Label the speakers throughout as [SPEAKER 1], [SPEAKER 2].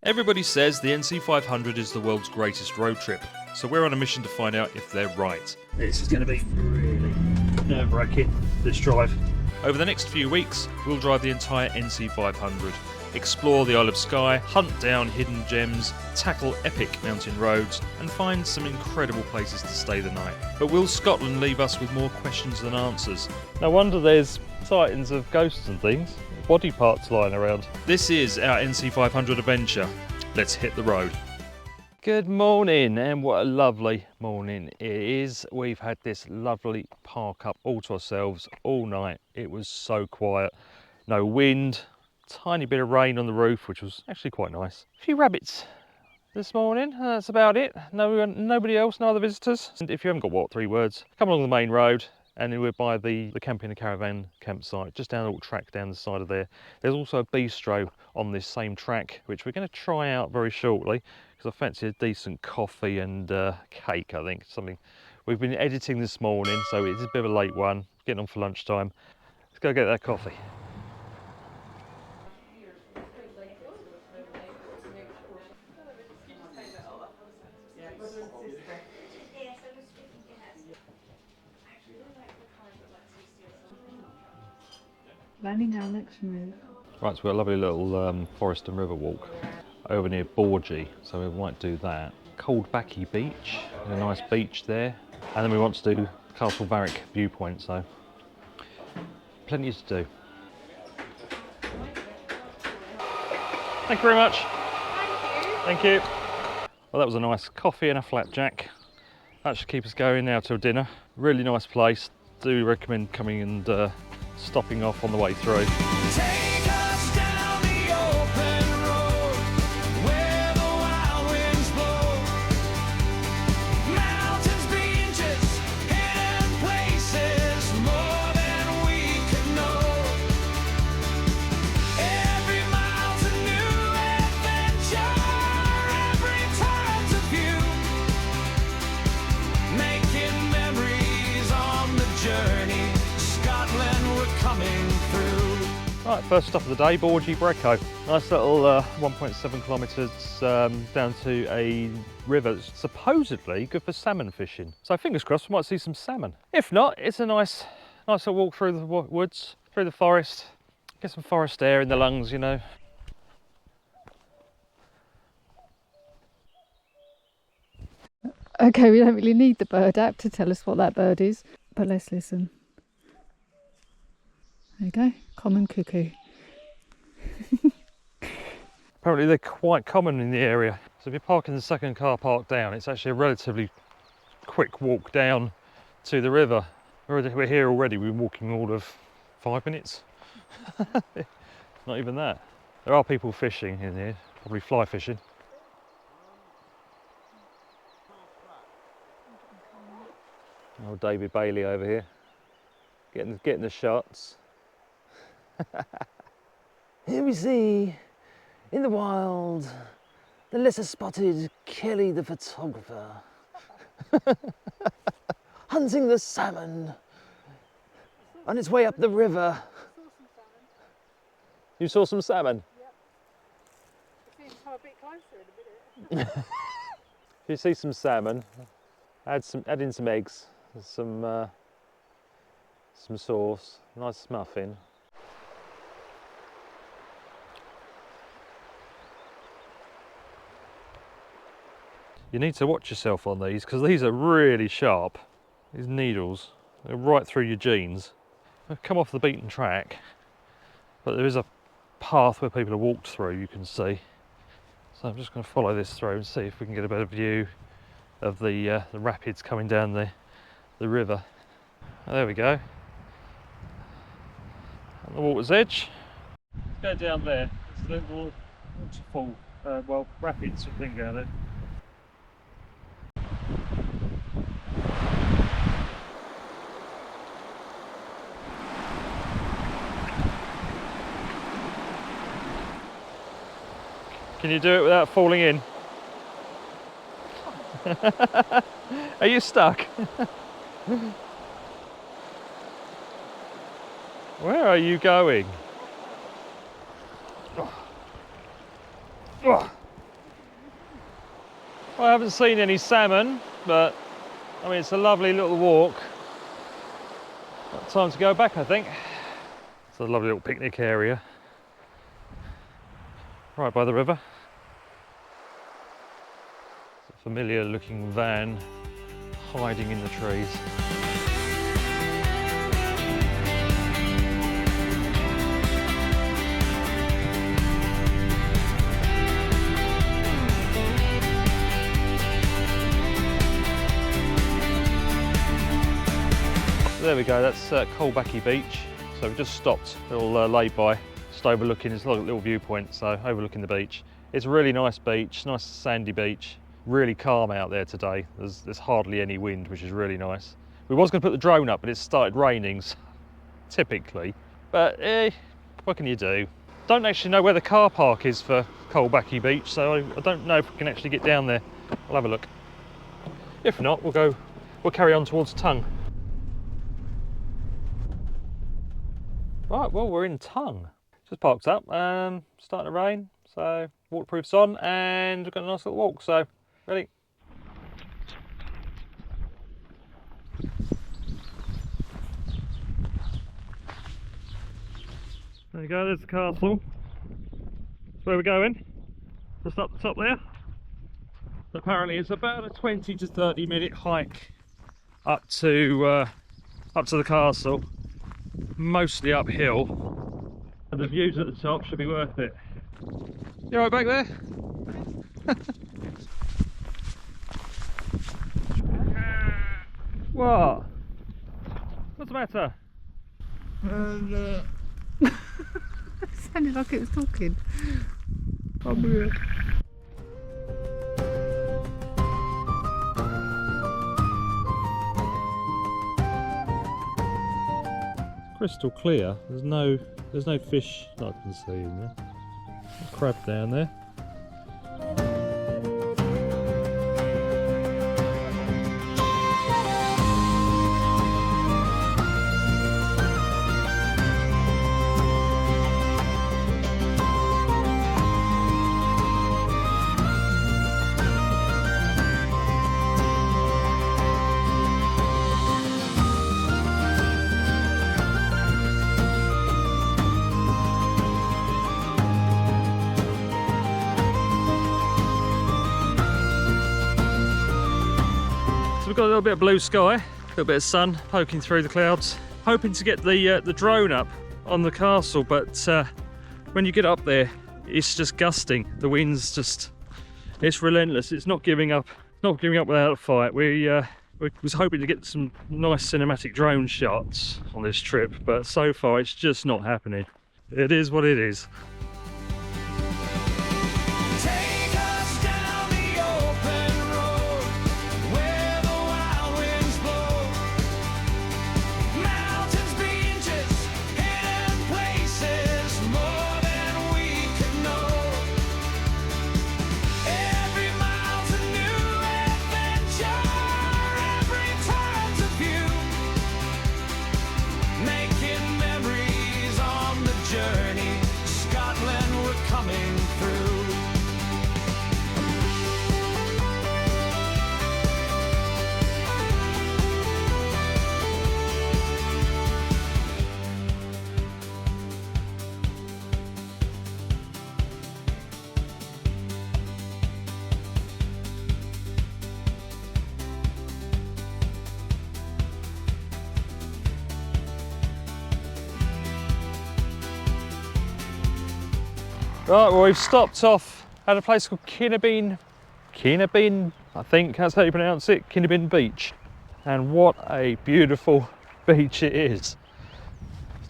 [SPEAKER 1] Everybody says the NC500 is the world's greatest road trip, so we're on a mission to find out if they're right.
[SPEAKER 2] This is going to be really nerve-wracking, this drive.
[SPEAKER 1] Over the next few weeks, we'll drive the entire NC500, explore the Isle of Skye, hunt down hidden gems, tackle epic mountain roads, and find some incredible places to stay the night. But will Scotland leave us with more questions than answers?
[SPEAKER 2] No wonder there's sightings of ghosts and things, body parts lying around.
[SPEAKER 1] This is our NC500 adventure. Let's hit the road.
[SPEAKER 2] Good morning, and what a lovely morning it is. We've had this lovely park up all to ourselves all night. It was so quiet, no wind, tiny bit of rain on the roof, which was actually quite nice. A few rabbits this morning, that's about it. Nobody else, no other visitors. And if you haven't got what, 3 words, come along the main road and we're by the camping and caravan campsite, just down a little track down the side of there. There's also a bistro on this same track, which we're going to try out very shortly, because I fancy a decent coffee and cake, I think. Something we've been editing this morning, so it's a bit of a late one, getting on for lunchtime. Let's go get that coffee.
[SPEAKER 3] Planning our next move.
[SPEAKER 2] Right, so we've got a lovely little forest and river walk over near Borgie, so we might do that. Coldbacky Beach, a nice beach there. And then we want to do Castle Varick viewpoint, so plenty to do. Thank you very much. Thank you. Well, that was a nice coffee and a flapjack. That should keep us going now till dinner. Really nice place. Do recommend coming and stopping off on the way through.
[SPEAKER 4] Take us down the open road where the wild winds blow. Mountains, beaches, hidden places, more than we could know. Every mile's a new adventure, every turn's a view. Making memories on the journey. Scotland, we're coming through.
[SPEAKER 2] Right, first stop of the day, Borgie Brecco. Nice little 1.7 kilometres down to a river that's supposedly good for salmon fishing. So fingers crossed we might see some salmon. If not, it's a nice little walk through the woods, through the forest, get some forest air in the lungs, you know.
[SPEAKER 3] Okay, we don't really need the bird app to tell us what that bird is, but let's listen. There you go, common cuckoo.
[SPEAKER 2] Apparently they're quite common in the area. So if you're parking the second car park down, it's actually a relatively quick walk down to the river. We're here already, we've been walking all of 5 minutes. Not even that. There are people fishing in here, probably fly fishing. Old David Bailey over here, getting the shots. Here we see, in the wild, the lesser spotted Kelly the photographer, hunting the salmon on its way up the river. You saw some salmon?
[SPEAKER 3] Yep. It seems to come a bit closer in a minute.
[SPEAKER 2] If you see some salmon, add in some eggs, some sauce, nice muffin. You need to watch yourself on these, because these are really sharp. These needles, they're right through your jeans. They've come off the beaten track, but there is a path where people have walked through, you can see. So I'm just going to follow this through and see if we can get a better view of the rapids coming down the river. Oh, there we go. On the water's edge. Let's go down there. There's a little waterfall, rapids sort of thing down there. Can you do it without falling in? Are you stuck? Where are you going? Well, I haven't seen any salmon, but I mean, it's a lovely little walk. Time to go back, I think. It's a lovely little picnic area. Right by the river. It's a familiar looking van hiding in the trees. There we go, that's Colbacky Beach. So we've just stopped, a little lay-by, just overlooking, it's like a little viewpoint, so overlooking the beach. It's a really nice beach, nice sandy beach, really calm out there today. There's hardly any wind, which is really nice. We was going to put the drone up, but it started raining, so, typically. But what can you do? Don't actually know where the car park is for Colbacky Beach, so I don't know if we can actually get down there. I'll have a look. If not, we'll carry on towards Tongue. Right, well, we're in Tongue. Just parked up, starting to rain, so waterproof's on, and we've got a nice little walk, so ready. There you go, there's the castle. That's where we're going, just up the top there. Apparently it's about a 20 to 30 minute hike up to the castle. Mostly uphill, and the views at the top should be worth it. You alright back there? What? What's the matter?
[SPEAKER 3] It sounded like it was talking.
[SPEAKER 2] Crystal clear. There's no fish that I can see in there. A crab down there. We've got a little bit of blue sky, a little bit of sun poking through the clouds. Hoping to get the drone up on the castle, but when you get up there, it's just gusting. The wind's it's relentless. It's not giving up. Not giving up without a fight. We was hoping to get some nice cinematic drone shots on this trip, but so far it's just not happening. It is what it is.
[SPEAKER 4] Take us down the open road where the wild winds blow. Mountains, beaches, hidden places, more than we can know. Every mile's a new adventure, every turn's a view. Making memories on the journey. Scotland, we're coming through.
[SPEAKER 2] Right, well, we've stopped off at a place called Kinabin, I think that's how you pronounce it, Kinabin Beach. And what a beautiful beach it is.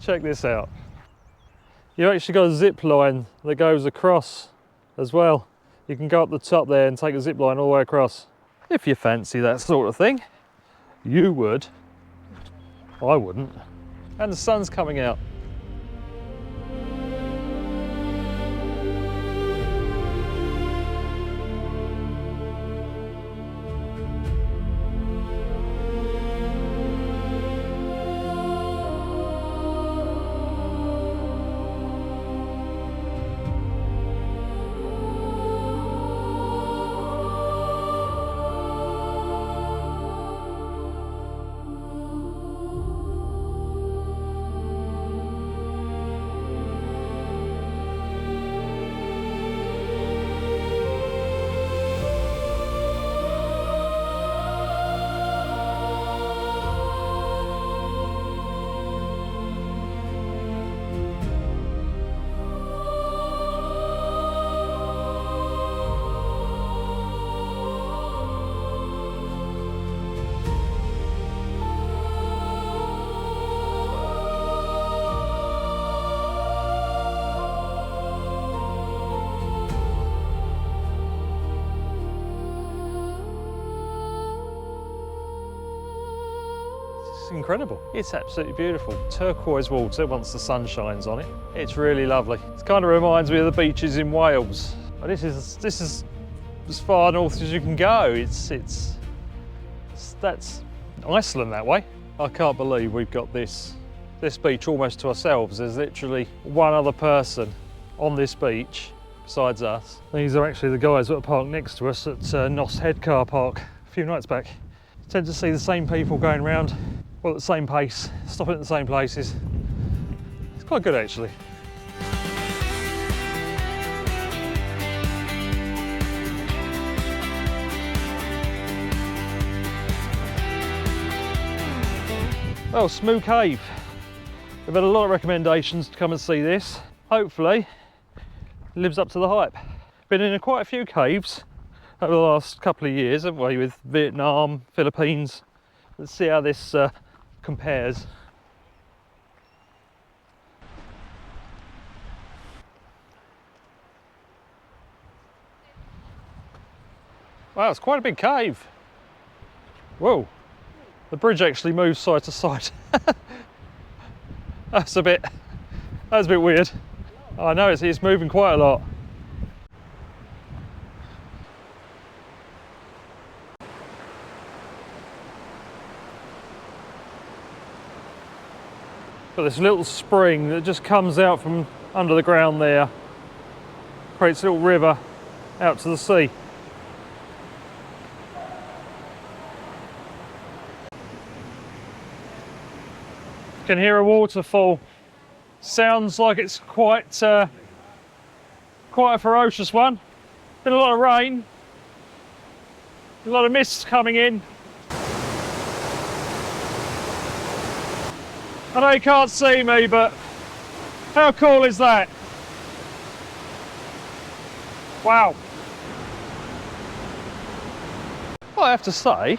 [SPEAKER 2] Check this out. You've actually got a zip line that goes across as well. You can go up the top there and take a zip line all the way across. If you fancy that sort of thing, you would. I wouldn't. And the sun's coming out. incredible. It's absolutely beautiful. Turquoise water once the sun shines on it. It's really lovely. It kind of reminds me of the beaches in Wales. But this is as far north as you can go. That's Iceland that way. I can't believe we've got this beach almost to ourselves. There's literally one other person on this beach besides us. These are actually the guys that are parked next to us at Noss Head car park a few nights back. Tend to see the same people going around, well, at the same pace, stopping at the same places. It's quite good actually. Well, Smoo Cave. We've had a lot of recommendations to come and see this. Hopefully, it lives up to the hype. Been in quite a few caves over the last couple of years, haven't we, with Vietnam, Philippines. Let's see how this compares. Wow, it's quite a big cave. Whoa, the bridge actually moves side to side. That's a bit weird. I know it's moving quite a lot. Got this little spring that just comes out from under the ground there, creates a little river out to the sea. You can hear a waterfall. Sounds like it's quite a ferocious one. Been a lot of rain, a lot of mist coming in. I know you can't see me, but how cool is that? Wow. Well, I have to say,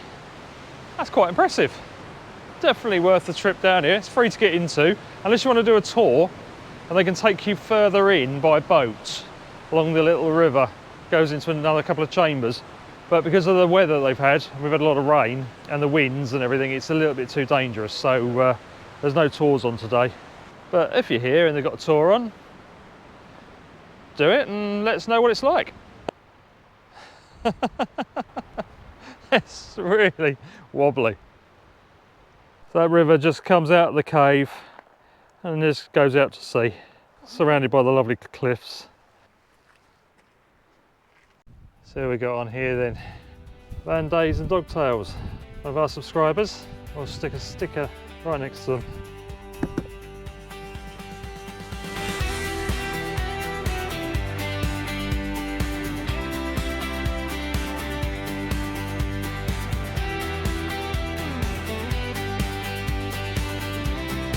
[SPEAKER 2] that's quite impressive. Definitely worth the trip down here. It's free to get into, unless you want to do a tour, and they can take you further in by boat along the little river. Goes into another couple of chambers. But because of the weather they've had, we've had a lot of rain and the winds and everything, it's a little bit too dangerous. So there's no tours on today. But if you're here and they've got a tour on, do it and let us know what it's like. It's really wobbly. So that river just comes out of the cave and just goes out to sea, surrounded by the lovely cliffs. So we got on here then, Van Days and Dogtails. One of our subscribers. I'll stick a sticker right next to them.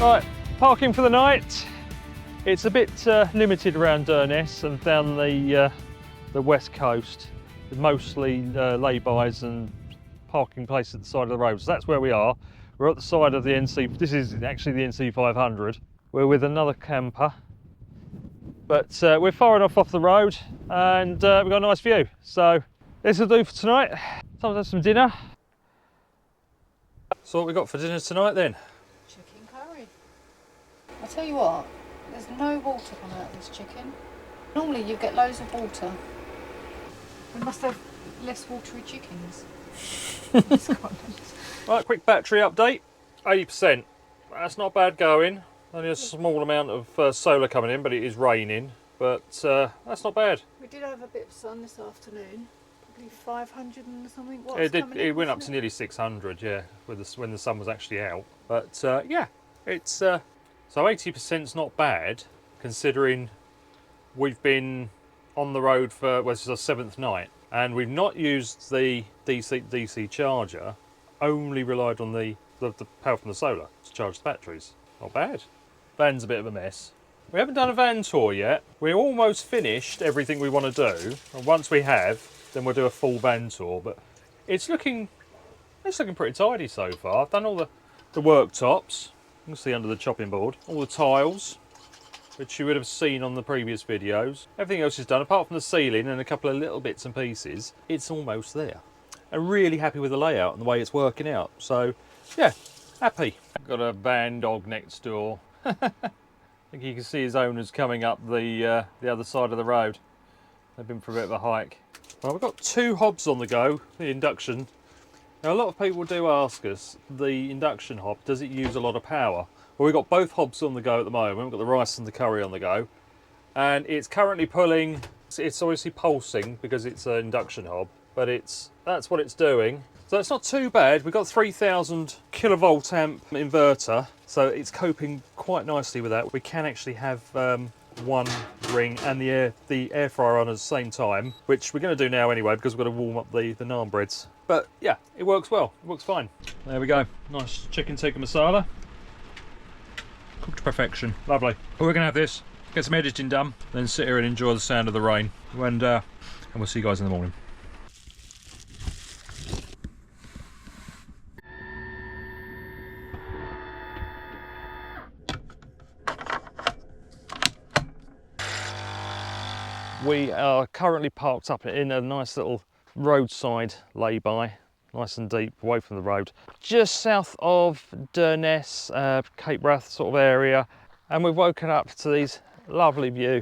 [SPEAKER 2] Right, parking for the night. It's a bit limited around Durness and down the west coast, with mostly lay-bys and parking places at the side of the road. So that's where we are. We're at the side of the NC. This is actually the NC500. We're with another camper, but we're far enough off the road, and we've got a nice view. So this will do for tonight. Time to have some dinner. So what we got for dinner tonight then?
[SPEAKER 3] Chicken curry. I tell you what, there's no water coming out of this chicken. Normally you get loads of water. We must have less watery chickens. In Scotland.
[SPEAKER 2] Right, quick battery update. 80%. That's not bad going. Only a small amount of solar coming in, but it is raining. But that's not bad.
[SPEAKER 3] We did have a bit of sun this afternoon. Probably 500 and something.
[SPEAKER 2] It went up to nearly 600, yeah, with when the sun was actually out. But yeah, it's so 80%'s not bad, considering we've been on the road for, well, this is our 7th night, and we've not used the DC charger, only relied on the power from the solar to charge the batteries. Not bad. Van's a bit of a mess. We haven't done a van tour yet. We're almost finished everything we want to do, and once we have, then we'll do a full van tour. But it's looking pretty tidy so far. I've done all the worktops. You can see under the chopping board, all the tiles, which you would have seen on the previous videos. Everything else is done, apart from the ceiling and a couple of little bits and pieces. It's almost there. I'm really happy with the layout and the way it's working out. So, yeah, happy. Got a van dog next door. I think you can see his owners coming up the other side of the road. They've been for a bit of a hike. Well, we've got 2 hobs on the go, the induction. Now, a lot of people do ask us, the induction hob, does it use a lot of power? Well, we've got both hobs on the go at the moment. We've got the rice and the curry on the go. And it's currently pulling, it's obviously pulsing because it's an induction hob, but that's what it's doing. So it's not too bad. We've got 3000 kilovolt amp inverter, so it's coping quite nicely with that. We can actually have one ring and the air fryer on at the same time, which we're going to do now anyway because we've got to warm up the naan breads. But yeah, it works well. It works fine. There we go. Nice chicken tikka masala. Cooked to perfection. Lovely. But we're going to have this, get some editing done, then sit here and enjoy the sound of the rain. And we'll see you guys in the morning. We are currently parked up in a nice little roadside lay-by, nice and deep, away from the road, just south of Durness, Cape Wrath sort of area, and we've woken up to this lovely view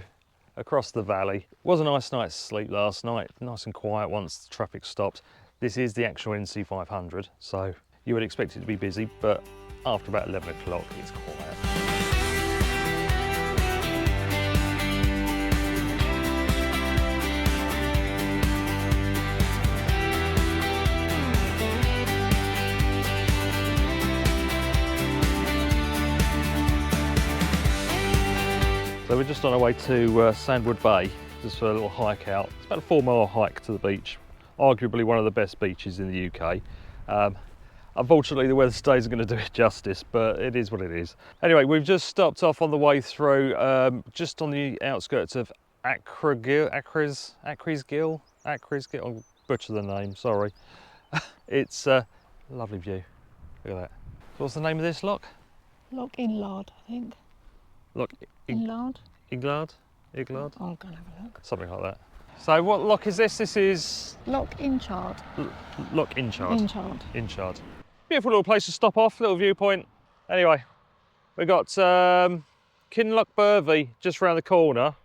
[SPEAKER 2] across the valley. It was a nice night's sleep last night, nice and quiet once the traffic stopped. This is the actual NC500, so you would expect it to be busy, but after about 11 o'clock it's quiet. So we're just on our way to Sandwood Bay, just for a little hike out. It's about a 4-mile hike to the beach, arguably one of the best beaches in the UK. Unfortunately, the weather today isn't going to do it justice, but it is what it is. Anyway, we've just stopped off on the way through, just on the outskirts of Acrisgill. I'll butcher the name, sorry. It's a lovely view. Look at that. What's the name of this loch?
[SPEAKER 3] Loch Inlard, I think.
[SPEAKER 2] Loch
[SPEAKER 3] Inlard?
[SPEAKER 2] Iglard?
[SPEAKER 3] I'm going to have a look.
[SPEAKER 2] Something like that. So what loch is this? This is
[SPEAKER 3] Loch Inchard.
[SPEAKER 2] Loch Inchard.
[SPEAKER 3] Inchard.
[SPEAKER 2] Inchard. Beautiful little place to stop off, little viewpoint. Anyway, we've got Kinloch Burvey just round the corner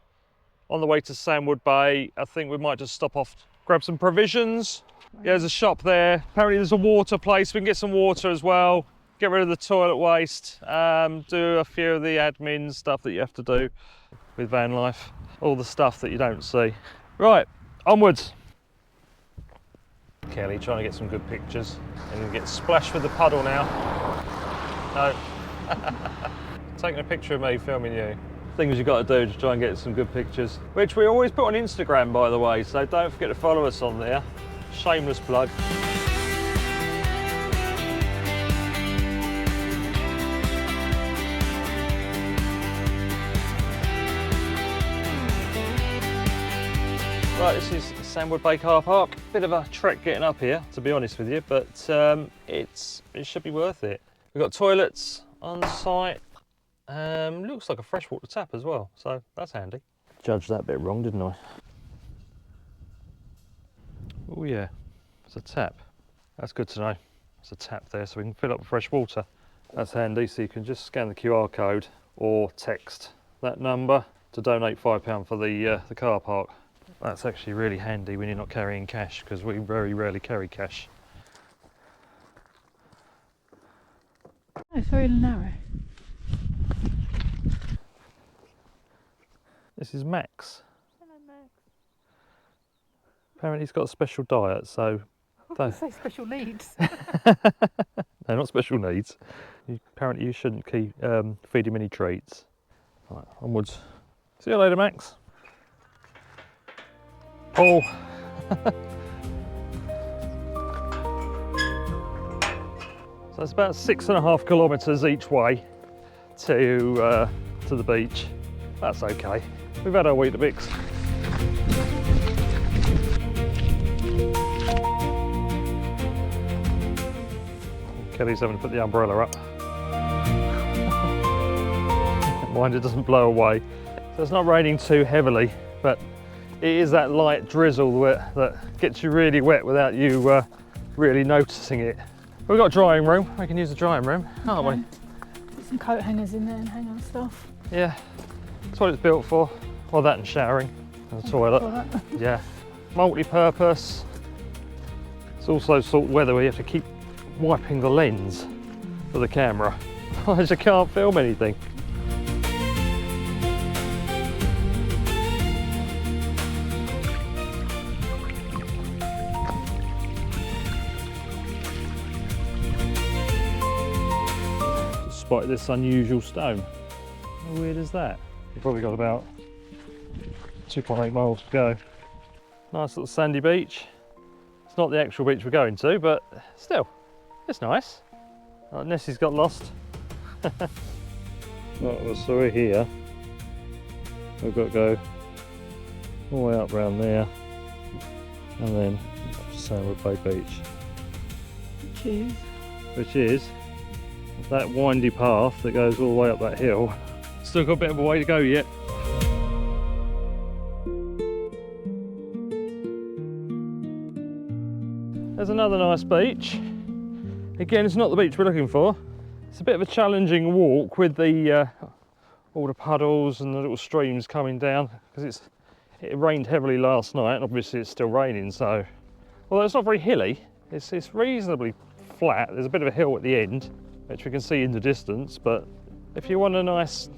[SPEAKER 2] on the way to Sandwood Bay. I think we might just stop off, grab some provisions. Yeah, there's a shop there. Apparently there's a water place. We can get some water as well. Get rid of the toilet waste, do a few of the admin stuff that you have to do with van life, all the stuff that you don't see. Right, onwards. Kelly trying to get some good pictures and get splashed with the puddle now. No. Taking a picture of me filming you. Things you've got to do to try and get some good pictures, which we always put on Instagram, by the way, so don't forget to follow us on there. Shameless plug. Right, this is Sandwood Bay car park. Bit of a trek getting up here, to be honest with you, but it should be worth it. We've got toilets on site. Looks like a freshwater tap as well, so that's handy. Judged that bit wrong, didn't I? Oh yeah, it's a tap. That's good to know. There's a tap there, so we can fill up with fresh water. That's handy, so you can just scan the QR code or text that number to donate £5 for the car park. That's actually really handy when you're not carrying cash, because we very rarely carry cash.
[SPEAKER 3] Oh, it's very narrow.
[SPEAKER 2] This is Max.
[SPEAKER 3] Hello, Max.
[SPEAKER 2] Apparently he's got a special diet, so...
[SPEAKER 3] I say special needs.
[SPEAKER 2] No, not special needs. Apparently you shouldn't keep feed him any treats. Right, onwards. See you later, Max. Paul. So it's about 6.5 kilometres each way to the beach. That's okay. We've had our Weetabix. Kelly's having to put the umbrella up. Mind it doesn't blow away. So it's not raining too heavily, but it is that light drizzle that gets you really wet without you really noticing it. We've got a drying room. We can use the drying room, can't we?
[SPEAKER 3] Some coat hangers in there and hang on stuff.
[SPEAKER 2] Yeah, that's what it's built for. Well, that and showering and the toilet.
[SPEAKER 3] Toilet.
[SPEAKER 2] Yeah, multi-purpose. It's also sort of weather where you have to keep wiping the lens for the camera, otherwise you can't film anything. Just spotted this unusual stone. How weird is that? We've probably got about 2.8 miles to go. Nice little sandy beach. It's not the actual beach we're going to, but still, it's nice. Nessie's got lost. Right, so we're here. We've got to go all the way up around there and then up to Sandwood Bay Beach.
[SPEAKER 3] Cheers.
[SPEAKER 2] Which is that windy path that goes all the way up that hill. Still got a bit of a way to go yet. There's another nice beach. Again, it's not the beach we're looking for. It's a bit of a challenging walk with the all the puddles and the little streams coming down because it rained heavily last night and obviously it's still raining. So, although it's not very hilly, it's reasonably flat. There's a bit of a hill at the end, which we can see in the distance. But if you want a nice,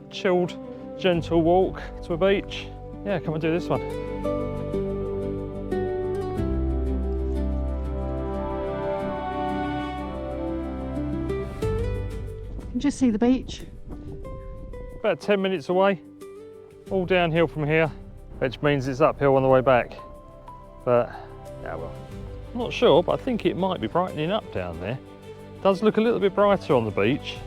[SPEAKER 2] chilled, gentle walk to a beach, yeah, come and do this one.
[SPEAKER 3] You can just see the beach.
[SPEAKER 2] About 10 minutes away, all downhill from here, which means it's uphill on the way back. But, yeah, well, I'm not sure, but I think it might be brightening up down there. It does look a little bit brighter on the beach.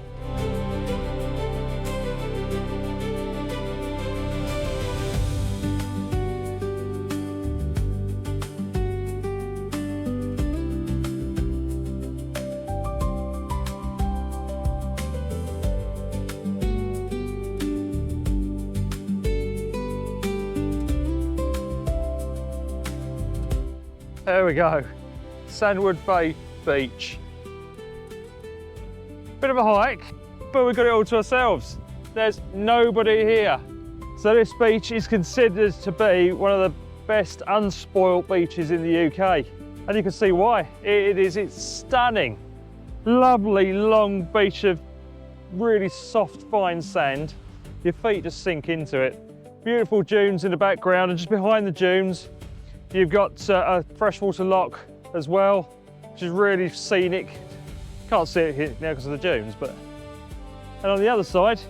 [SPEAKER 2] There we go, Sandwood Bay Beach. Bit of a hike, but we've got it all to ourselves. There's nobody here. So this beach is considered to be one of the best unspoilt beaches in the UK. And you can see why. It's stunning. Lovely long beach of really soft, fine sand. Your feet just sink into it. Beautiful dunes in the background, and just behind the dunes, you've got a freshwater loch as well, which is really scenic. Can't see it here now because of the dunes, but... And on the other side,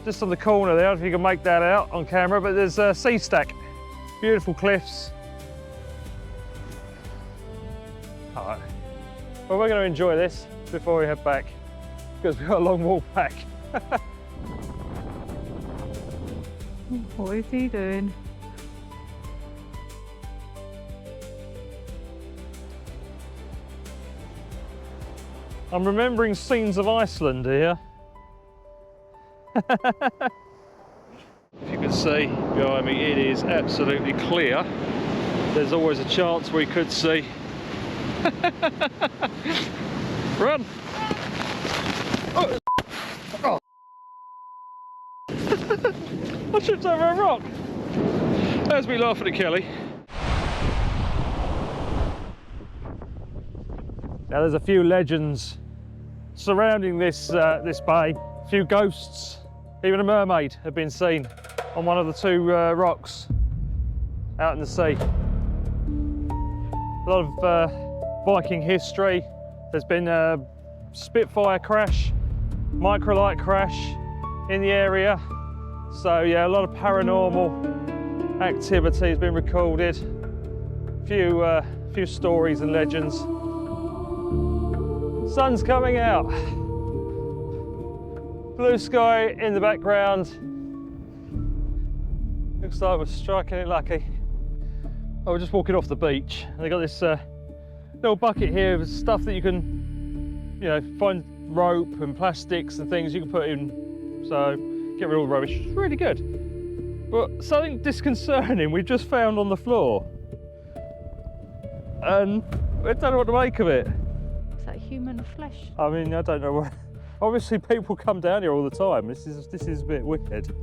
[SPEAKER 2] just on the corner there, I don't know if you can make that out on camera, but there's a sea stack. Beautiful cliffs. All right. Well, we're going to enjoy this before we head back, because we've got a long walk back.
[SPEAKER 3] What is he doing?
[SPEAKER 2] I'm remembering scenes of Iceland here. If you can see behind me, it is absolutely clear. There's always a chance we could see. Run! Oh. Oh. I tripped over a rock. There's me laughing at Kelly. Now there's a few legends surrounding this this bay. A few ghosts, even a mermaid have been seen on one of the two rocks out in the sea. A lot of Viking history. There's been a Spitfire crash, microlight crash in the area. So yeah, a lot of paranormal activity has been recorded. Few stories and legends. Sun's coming out. Blue sky in the background. Looks like we're striking it lucky. Oh, we're just walking off the beach. They got this little bucket here with stuff that you can, you know, find rope and plastics and things you can put in. So get rid of all the rubbish. It's really good. But something disconcerting we've just found on the floor, and I don't know what to make of it.
[SPEAKER 3] Is that human flesh?
[SPEAKER 2] I mean, I don't know what. Obviously people come down here all the time. This is a bit wicked.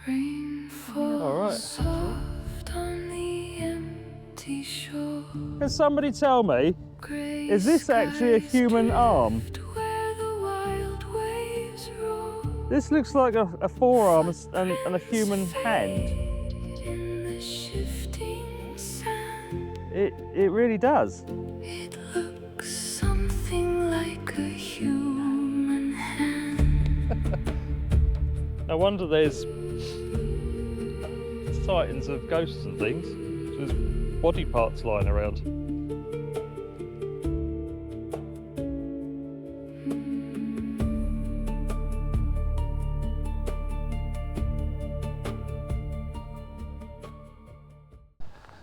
[SPEAKER 5] Rain falls
[SPEAKER 2] All right.
[SPEAKER 5] soft on the empty shore.
[SPEAKER 2] Can somebody tell me,
[SPEAKER 5] Grey
[SPEAKER 2] is this actually a
[SPEAKER 5] skies
[SPEAKER 2] human arm?
[SPEAKER 5] drift where the wild waves roar.
[SPEAKER 2] This looks like a forearm and a human hand.
[SPEAKER 5] In the shifting sand,
[SPEAKER 2] It really does.
[SPEAKER 5] it looks something like a human hand.
[SPEAKER 2] No wonder there's sightings of ghosts and things. There's body parts lying around.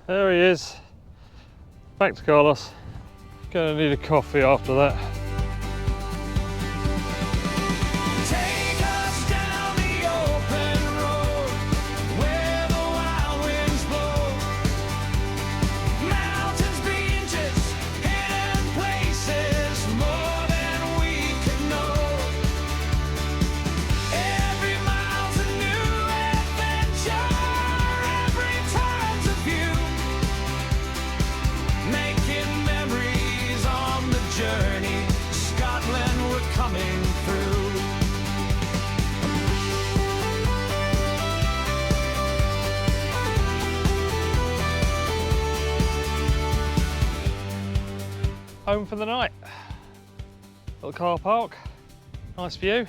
[SPEAKER 2] There he is. Back to Carlos. Gonna need a coffee after that.
[SPEAKER 4] Take us down the open road where the wild winds blow. Mountains, beaches, hidden places, more than we could know. Every mile's a new adventure, every turn's a view. Making memories on the journey, Scotland we're coming through.
[SPEAKER 2] Home for the night. Little car park, nice view.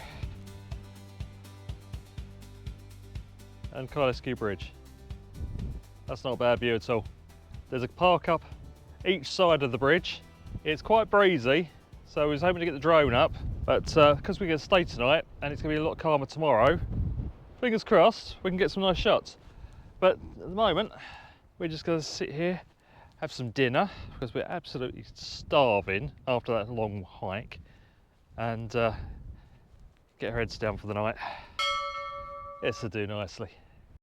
[SPEAKER 2] And Kylesky Bridge. That's not a bad view at all. There's a park up each side of the bridge. It's quite breezy, so I was hoping to get the drone up, but because we're going to stay tonight and it's going to be a lot calmer tomorrow, fingers crossed we can get some nice shots. But at the moment, we're just going to sit here, have some dinner, because we're absolutely starving after that long hike, and get our heads down for the night. It's to do nicely.